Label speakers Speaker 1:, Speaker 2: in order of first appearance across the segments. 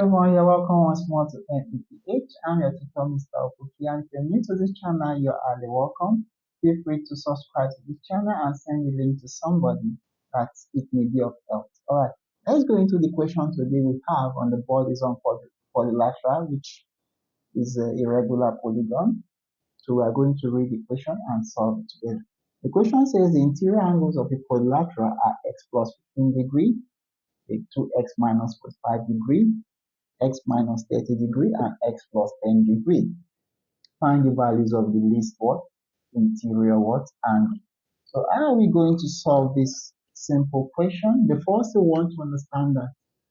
Speaker 1: everyone, you're welcome once more to NEPH. I'm your tutor, Mr. Okuki, and if you're new to this channel, you're highly welcome. Feel free to subscribe to this channel and send the link to somebody that it may be of help. Alright, let's go into the question today. We have on the board is on quadrilateral, which is a irregular polygon. So we are going to read the question and solve it together. The question says the interior angles of a quadrilateral are x plus 15 degree, 2x minus 45 degree, x minus 30 degree, and x plus 10 degree. Find the values of the least interior angle. So how are we going to solve this simple question? The first thing we want to understand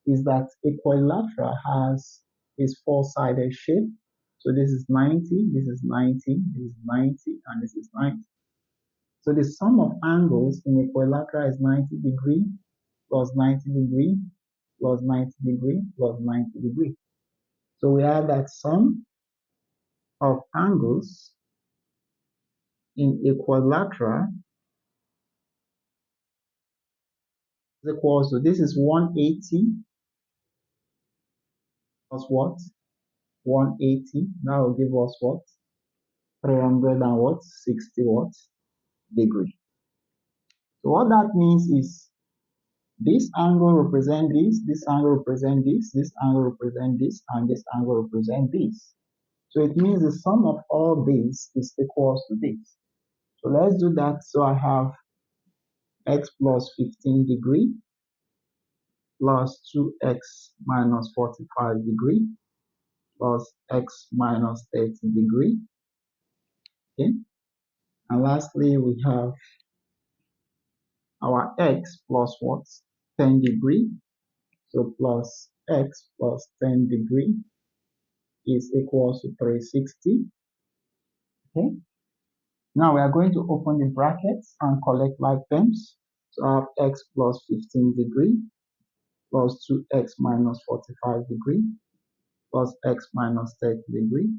Speaker 1: is that a quadrilateral has its four-sided shape. So this is 90, this is 90, this is 90, and this is 90. So the sum of angles in a quadrilateral is 90 degree plus 90 degree plus 90 degree plus 90 degree. So we have that sum of angles in a quadrilateral is equal to, this is 180 plus what? 180. That will give us what? 360 degree. So what that means is this angle represents this angle represents this angle represents this, and this angle represents this. So it means the sum of all these is equal to this. So let's do that. So I have x plus 15 degree plus 2x minus 45 degree plus x minus 30 degree. Okay. And lastly, we have our x plus what? 10 degree. So plus x plus 10 degree is equal to 360. Okay. Now we are going to open the brackets and collect like terms. So I have x plus 15 degree plus 2x minus 45 degree plus x minus 30 degree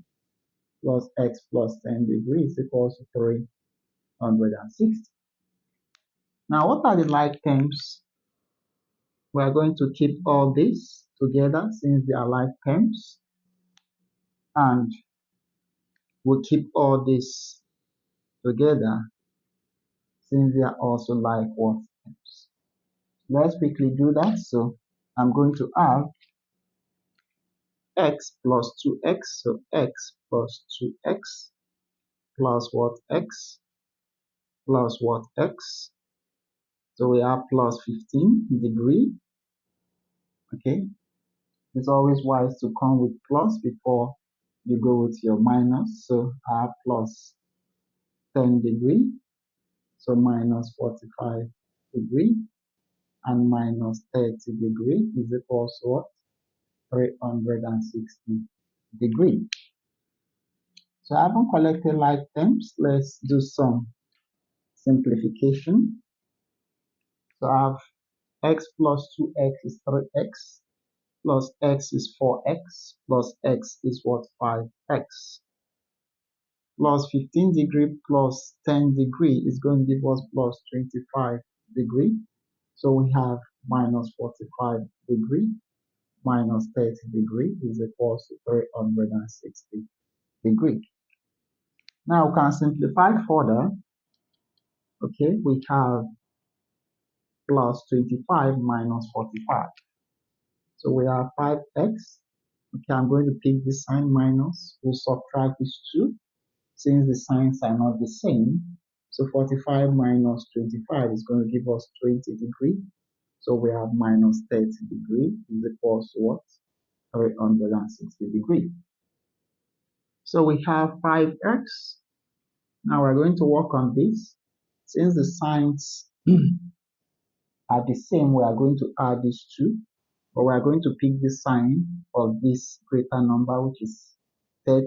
Speaker 1: plus x plus 10 degree is equal to 360. Now, what are the like terms? We are going to keep all this together since they are like terms, and we'll keep all this together since they are also like what terms. Let's quickly do that. So I'm going to have x plus 2x, so x plus 2x plus what? X plus what? X. So we have plus 15 degree. Okay, it's always wise to come with plus before you go with your minus. So I have plus 10 degree, so minus 45 degree, and minus 30 degree is equal to what? 360 degree. So I haven't collected like terms. Let's do some simplification. So I have x plus 2x is 3x, plus x is 4x, plus x is what? 5x. Plus 15 degree plus 10 degree is going to give us plus 25 degree. So we have minus 45 degree minus 30 degree is equal to 360 degree. Now we can simplify further. Okay, we have plus 25 minus 45. So we have 5x. Okay, I'm going to pick the sign minus. We'll subtract these two since the signs are not the same. So 45 minus 25 is going to give us 20 degree. So we have minus 30 degree is equal to what? 360 degree. So we have 5x. Now we're going to work on this. Since the signs are the same, we are going to add these two. But we are going to pick the sign of this greater number, which is 30.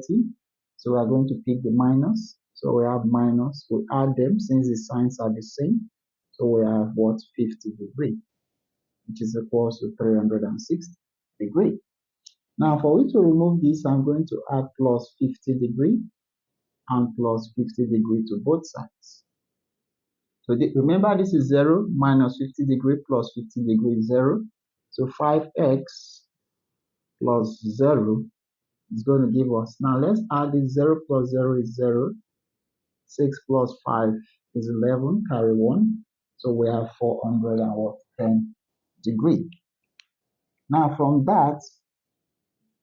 Speaker 1: So we are going to pick the minus. So we have minus. We add them since the signs are the same. So we have what? 50 degree, which is equal to 360 degree. Now for we to remove this, I'm going to add plus 50 degree and plus 50 degree to both sides. So remember this is 0 minus 50 degree plus 50 degree is 0. So 5x plus 0 is going to give us, now let's add this. 0 plus 0 is 0. 6 plus 5 is 11, carry 1. So we have 410 degrees. Now from that,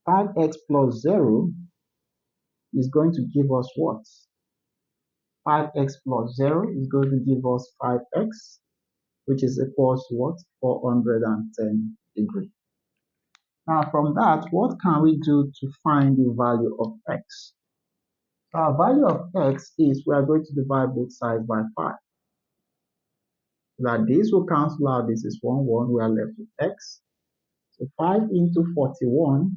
Speaker 1: 5x plus 0 is going to give us what? 5x plus 0 is going to give us 5x, which is equals to what? 410 degrees. Now from that, what can we do to find the value of x? Our value of x is, we are going to divide both sides by 5. So that this will cancel out, this is 1, 1, we are left with x. So 5 into 41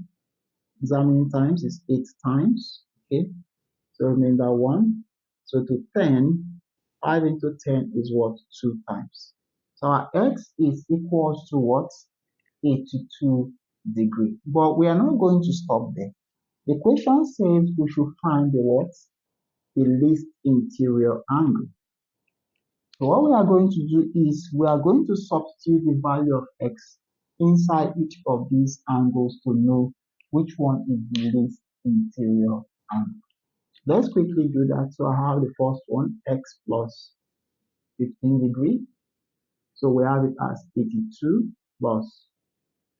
Speaker 1: is how many times? It's 8 times. Okay, so remainder 1. So to 10, 5 into 10 is what? 2 times. So our x is equals to what? 82 degrees. But we are not going to stop there. The question says we should find the what? The least interior angle. So what we are going to do is we are going to substitute the value of x inside each of these angles to know which one is the least interior angle. Let's quickly do that. So I have the first one, x plus 15 degrees. So we have it as 82 plus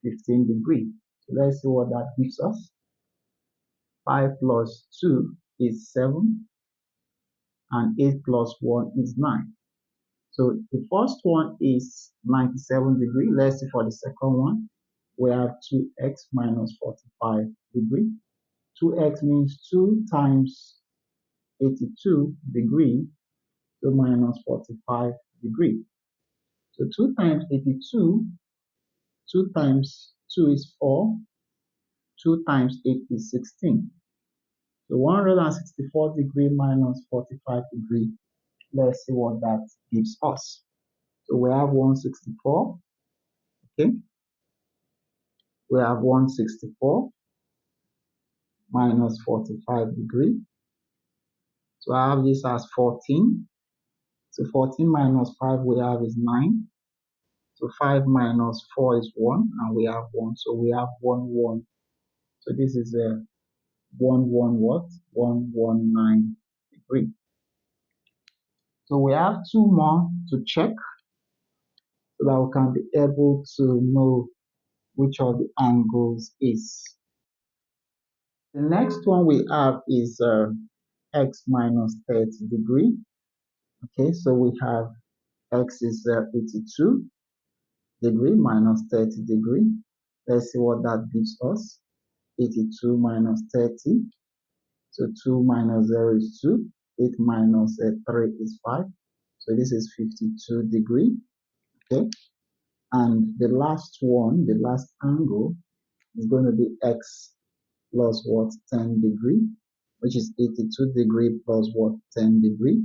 Speaker 1: 15 degrees. So let's see what that gives us. 5 plus 2 is 7, and 8 plus 1 is 9. So the first one is 97 degrees. Let's see for the second one. We have 2x minus 45 degrees. 2x means 2 times 82 degrees, so minus 45 degrees. So 2 times 82, 2 times 2 is 4, 2 times 8 is 16. So 164 degrees minus 45 degrees. Let's see what that gives us. So we have 164, okay? We have 164 minus 45 degrees. So I have this as 14. So 14 minus 5 we have is 9. So 5 minus 4 is 1, and we have 1. So we have 1, 1. So this is a 1, 1 what? 119 degree. So we have two more to check so that we can be able to know which of the angles is. The next one we have is x minus 30 degree. Okay, so we have x is 82 degree minus 30 degree. Let's see what that gives us. 82 minus 30. So 2 minus 0 is 2. 8 minus 3 is 5. So this is 52 degree. Okay, and the last one, the last angle is going to be x plus what? 10 degree, which is 82 degree plus what? 10 degree.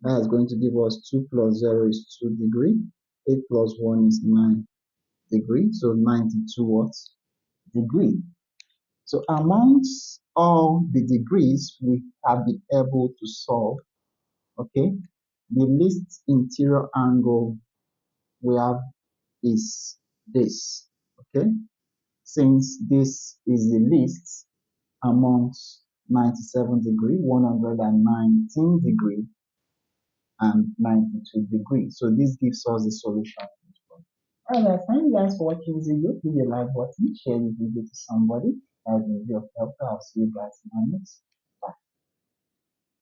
Speaker 1: That is going to give us 2 plus 0 is 2 degree. 8 plus 1 is 9 degree. So 92 what? Degree. So amongst all the degrees we have been able to solve, okay, the least interior angle we have is this, okay? Since this is the least amongst 97 degree, 119 degree, and 92 degrees. So this gives us the solution. Alright, thank you guys for watching this video. Give a like button, share the video to somebody. That will be of help. I'll see you guys in the next.